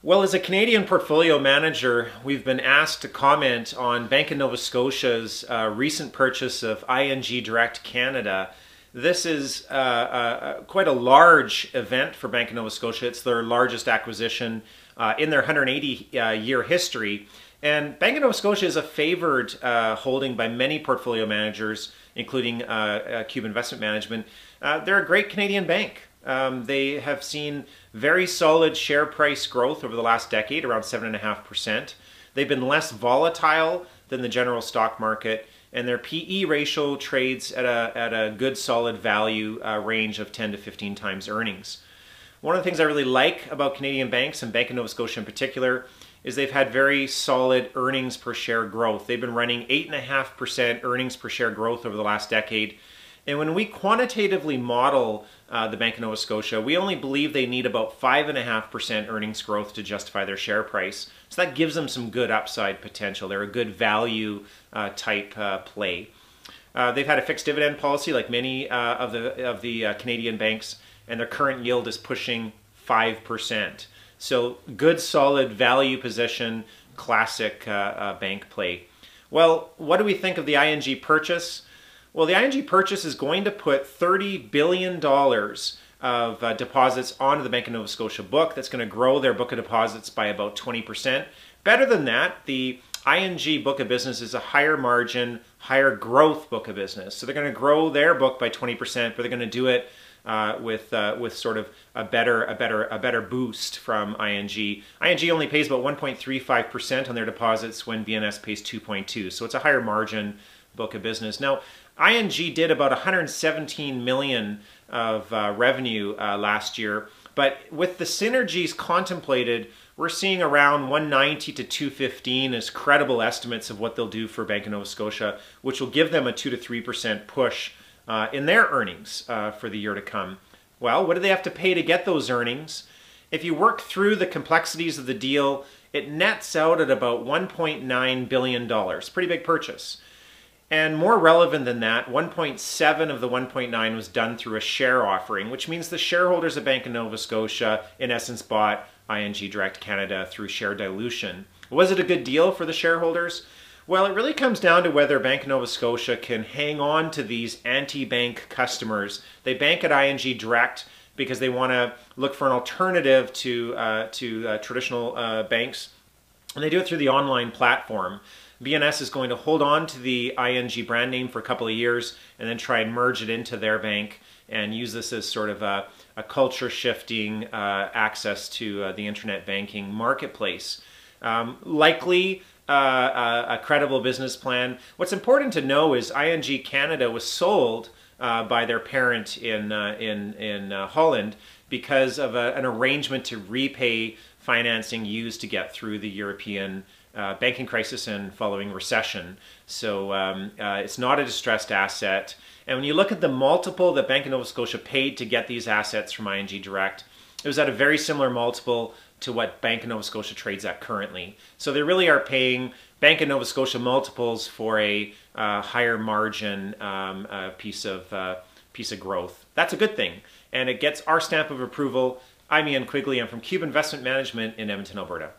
Well, as a Canadian portfolio manager, we've been asked to comment on Bank of Nova Scotia's recent purchase of ING Direct Canada. This is quite a large event for Bank of Nova Scotia. It's their largest acquisition in their 180-year history. And Bank of Nova Scotia is a favored holding by many portfolio managers, including Qube Investment Management. They're a great Canadian bank. They have seen very solid share price growth over the last decade, around 7.5%. They've been less volatile than the general stock market, and their PE ratio trades at a good solid value range of 10 to 15 times earnings. One of the things I really like about Canadian banks, and Bank of Nova Scotia in particular, is they've had very solid earnings per share growth. They've been running 8.5% earnings per share growth over the last decade. And when we quantitatively model the Bank of Nova Scotia, we only believe they need about 5.5% earnings growth to justify their share price. So that gives them some good upside potential. They're a good value type play. They've had a fixed dividend policy like many of the Canadian banks, and their current yield is pushing 5%. So good solid value position, classic bank play. Well, what do we think of the ING purchase? Well, the ING purchase is going to put $30 billion of deposits onto the Bank of Nova Scotia book. That's going to grow their book of deposits by about 20%. Better than that, the ING book of business is a higher margin, higher growth book of business. So they're going to grow their book by 20%, but they're going to do it with sort of a better boost from ING. ING only pays about 1.35% on their deposits when BNS pays 2.2%. So it's a higher margin book of business. Now, ING did about 117 million of revenue last year, but with the synergies contemplated, we're seeing around 190 to 215 as credible estimates of what they'll do for Bank of Nova Scotia, which will give them a 2 to 3% push in their earnings for the year to come. Well, what do they have to pay to get those earnings? If you work through the complexities of the deal, it nets out at about $1.9 billion. Pretty big purchase. And more relevant than that, 1.7 of the 1.9 was done through a share offering, which means the shareholders of Bank of Nova Scotia, in essence, bought ING Direct Canada through share dilution. Was it a good deal for the shareholders? Well, it really comes down to whether Bank of Nova Scotia can hang on to these anti-bank customers. They bank at ING Direct because they want to look for an alternative to traditional banks, and they do it through the online platform. BNS is going to hold on to the ING brand name for a couple of years and then try and merge it into their bank and use this as sort of a culture shifting access to the internet banking marketplace. Likely a credible business plan. What's important to know is ING Canada was sold by their parent in Holland because of an arrangement to repay financing used to get through the European banking crisis and following recession. So it's not a distressed asset. And when you look at the multiple that Bank of Nova Scotia paid to get these assets from ING Direct, it was at a very similar multiple to what Bank of Nova Scotia trades at currently. So they really are paying Bank of Nova Scotia multiples for a higher margin piece of growth. That's a good thing, and it gets our stamp of approval. I'm Ian Quigley. I'm from Qube Investment Management in Edmonton, Alberta.